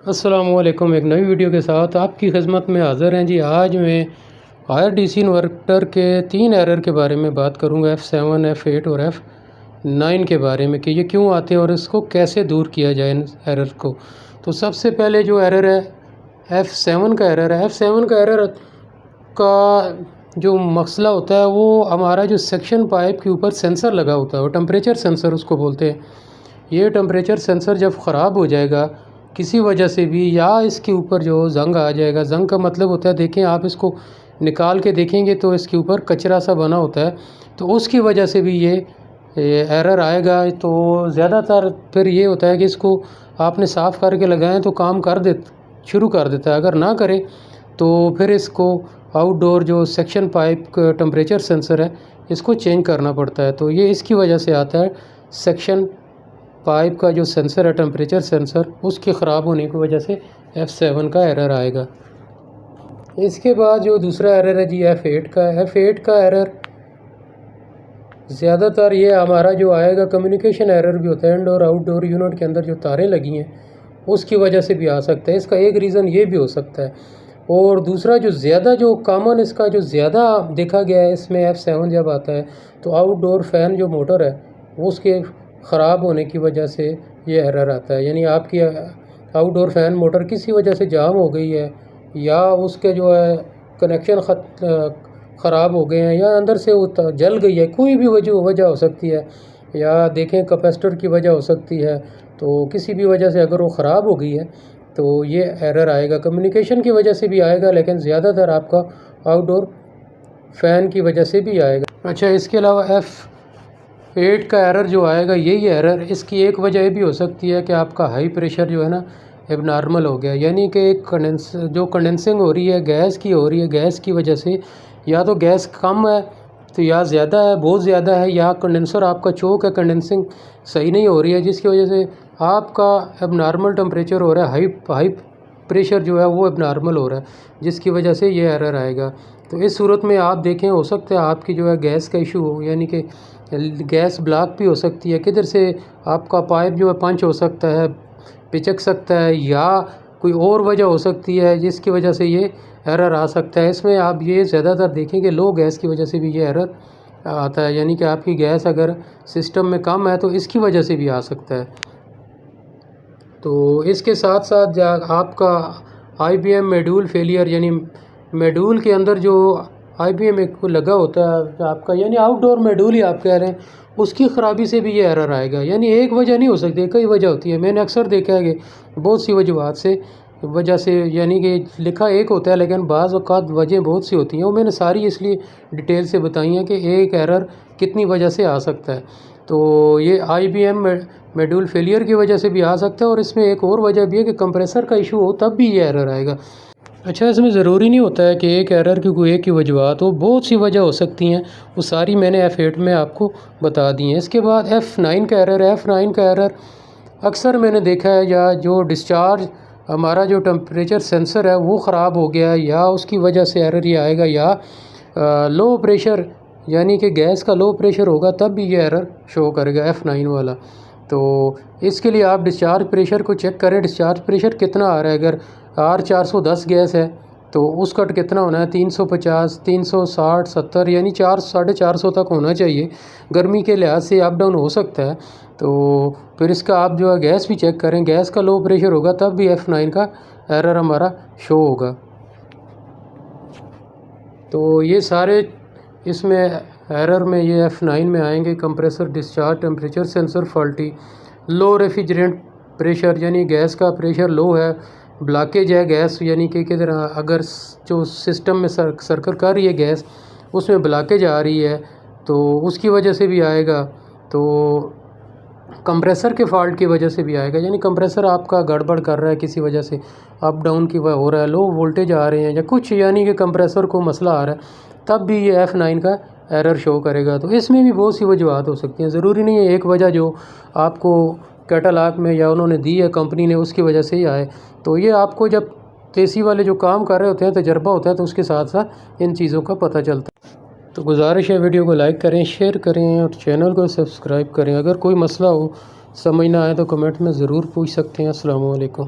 السلام علیکم، ایک نئی ویڈیو کے ساتھ آپ کی خدمت میں حاضر ہیں جی۔ آج میں IRDC انورٹر کے 3 ایرر کے بارے میں بات کروں گا، F7 F8 اور F9 کے بارے میں، کہ یہ کیوں آتے ہیں اور اس کو کیسے دور کیا جائے ان ایرر کو۔ تو سب سے پہلے جو ایرر ہے F7 کا ایرر ہے۔ F7 کا ایرر کا جو مسئلہ ہوتا ہے وہ ہمارا جو سیکشن پائپ کے اوپر سینسر لگا ہوتا ہے، وہ ٹمپریچر سینسر اس کو بولتے ہیں۔ یہ ٹمپریچر سینسر جب خراب ہو جائے گا کسی وجہ سے بھی، یا اس کے اوپر جو زنگ آ جائے گا، زنگ کا مطلب ہوتا ہے، دیکھیں آپ اس کو نکال کے دیکھیں گے تو اس کے اوپر کچرا سا بنا ہوتا ہے، تو اس کی وجہ سے بھی یہ ایرر آئے گا۔ تو زیادہ تر پھر یہ ہوتا ہے کہ اس کو آپ نے صاف کر کے لگائیں تو کام شروع کر دیتا ہے، اگر نہ کرے تو پھر اس کو آؤٹ ڈور جو سیکشن پائپ کا ٹمپریچر سینسر ہے اس کو چینج کرنا پڑتا ہے۔ تو یہ اس کی وجہ سے آتا ہے، سیکشن پائپ کا جو سینسر ہے ٹمپریچر سینسر، اس کے خراب ہونے کی وجہ سے F7 کا ایرر آئے گا۔ اس کے بعد جو دوسرا ایرر ہے جی F8 کا۔ F8 کا ایرر زیادہ تر یہ ہمارا جو آئے گا، کمیونیکیشن ایرر بھی ہوتا ہے، انڈور آؤٹ ڈور یونٹ کے اندر جو تاریں لگی ہیں اس کی وجہ سے بھی آ سکتا ہے۔ اس کا ایک ریزن یہ بھی ہو سکتا ہے، اور دوسرا جو زیادہ جو کامن اس کا جو زیادہ دیکھا گیا ہے اس میں F7 جب آتا ہے تو آؤٹ ڈور فین جو موٹر ہے اس کے خراب ہونے کی وجہ سے یہ ایرر آتا ہے۔ یعنی آپ کی آؤٹ ڈور فین موٹر کسی وجہ سے جام ہو گئی ہے، یا اس کے جو ہے کنیکشن خراب ہو گئے ہیں، یا اندر سے وہ جل گئی ہے، کوئی بھی وجہ ہو سکتی ہے، یا دیکھیں کیپیسٹر کی وجہ ہو سکتی ہے، تو کسی بھی وجہ سے اگر وہ خراب ہو گئی ہے تو یہ ایرر آئے گا۔ کمیونیکیشن کی وجہ سے بھی آئے گا، لیکن زیادہ تر آپ کا آؤٹ ڈور فین کی وجہ سے بھی آئے گا۔ اچھا، اس کے علاوہ F8 کا ایرر جو آئے گا، یہی ایرر، اس کی ایک وجہ یہ بھی ہو سکتی ہے کہ آپ کا ہائی پریشر جو ہے نا اب نارمل ہو گیا، یعنی کہ جو کنڈنسنگ ہو رہی ہے گیس کی ہو رہی ہے، گیس کی وجہ سے یا تو گیس کم ہے تو یا زیادہ ہے، بہت زیادہ ہے، یا کنڈنسر آپ کا چوک ہے، کنڈنسنگ صحیح نہیں ہو رہی ہے، جس کی وجہ سے آپ کا اب نارمل ٹمپریچر ہو رہا ہے، ہائی پریشر جو ہے وہ اب نارمل ہو رہا ہے، جس کی وجہ سے یہ ایرر آئے گا۔ تو اس صورت میں آپ دیکھیں، ہو سکتا ہے آپ کی جو ہے گیس کا ایشو ہو، یعنی کہ گیس بلاک بھی ہو سکتی ہے، کدھر سے آپ کا پائپ جو ہے پنچ ہو سکتا ہے، پچک سکتا ہے، یا کوئی اور وجہ ہو سکتی ہے جس کی وجہ سے یہ ایرر آ سکتا ہے۔ اس میں آپ یہ زیادہ تر دیکھیں کہ لو گیس کی وجہ سے بھی یہ ایرر آتا ہے، یعنی کہ آپ کی گیس اگر سسٹم میں کم ہے تو اس کی وجہ سے بھی آ سکتا ہے۔ تو اس کے ساتھ ساتھ آپ کا IBM میڈول فیلئر، یعنی میڈول کے اندر جو IBM ایک لگا ہوتا ہے آپ کا، یعنی آؤٹ ڈور میڈول ہی آپ کہہ رہے ہیں، اس کی خرابی سے بھی یہ ایرر آئے گا۔ یعنی ایک وجہ نہیں ہو سکتی، کئی وجہ ہوتی ہے، میں نے اکثر دیکھا ہے کہ بہت سی وجہ سے یعنی کہ لکھا ایک ہوتا ہے لیکن بعض اوقات وجہ بہت سی ہوتی ہیں، وہ میں نے ساری اس لیے ڈیٹیل سے بتائی ہیں کہ ایک ایرر کتنی وجہ سے آ سکتا ہے۔ تو یہ IBM میڈول فیلئر کی وجہ سے بھی آ سکتا ہے، اور اس میں ایک اور وجہ بھی ہے کہ کمپریسر کا ایشو ہو تب بھی یہ ایرر آئے گا۔ اچھا، اس میں ضروری نہیں ہوتا ہے کہ ایک ایرر کی کوئی ایک ہی وجوہات ہو، بہت سی وجہ ہو سکتی ہیں، وہ ساری میں نے F8 میں آپ کو بتا دی ہیں۔ اس کے بعد F9 کا ایرر ہے۔ F9 کا ایرر اکثر میں نے دیکھا ہے، یا جو ڈسچارج ہمارا جو ٹمپریچر سینسر ہے وہ خراب ہو گیا ہے، یا اس کی وجہ سے ایرر یہ آئے گا، یا لو پریشر یعنی کہ گیس کا لو پریشر ہوگا تب بھی یہ ایرر شو کرے گا F9 والا۔ تو اس کے لیے آپ ڈسچارج پریشر کو چیک کریں، ڈسچارج پریشر کتنا آ رہا ہے۔ اگر R410 گیس ہے تو اس کا کتنا ہونا ہے، 350 360 70، یعنی 400 تک ہونا چاہیے۔ گرمی کے لحاظ سے اپ ڈاؤن ہو سکتا ہے، تو پھر اس کا آپ جو ہے گیس بھی چیک کریں، گیس کا لو پریشر ہوگا تب بھی F9 کا ایرر ہمارا شو ہوگا۔ تو یہ سارے اس میں ایرر میں یہ F9 میں آئیں گے۔ Compressor discharge temperature sensor faulty, low refrigerant pressure, یعنی گیس کا پریشر لو ہے، بلاکیج ہے گیس، یعنی کہ کدھر اگر جو سسٹم میں سرکل کر رہی ہے گیس اس میں بلاکیج آ رہی ہے تو اس کی وجہ سے بھی آئے گا۔ تو کمپریسر کے فالٹ کی وجہ سے بھی آئے گا، یعنی کمپریسر آپ کا گڑبڑ کر رہا ہے کسی وجہ سے، اپ ڈاؤن کی ہو رہا ہے، لو وولٹیج آ رہے ہیں یا کچھ، یعنی کہ کمپریسر کو مسئلہ آ رہا ہے، تب بھی یہ F9 کا ایرر شو کرے گا۔ تو اس میں بھی بہت سی وجوہات ہو سکتی ہیں، ضروری نہیں ہے ایک وجہ جو آپ کو کیٹالاگ میں یا انہوں نے دی ہے کمپنی نے اس کی وجہ سے ہی آئے۔ تو یہ آپ کو جب تیسی والے جو کام کر رہے ہوتے ہیں، تجربہ ہوتا ہے، تو اس کے ساتھ ساتھ ان چیزوں کا پتہ چلتا ہے۔ تو گزارش ہے ویڈیو کو لائک کریں، شیئر کریں اور چینل کو سبسکرائب کریں۔ اگر کوئی مسئلہ ہو، سمجھ نہ آئے تو کمنٹ میں ضرور پوچھ سکتے ہیں۔ السلام علیکم۔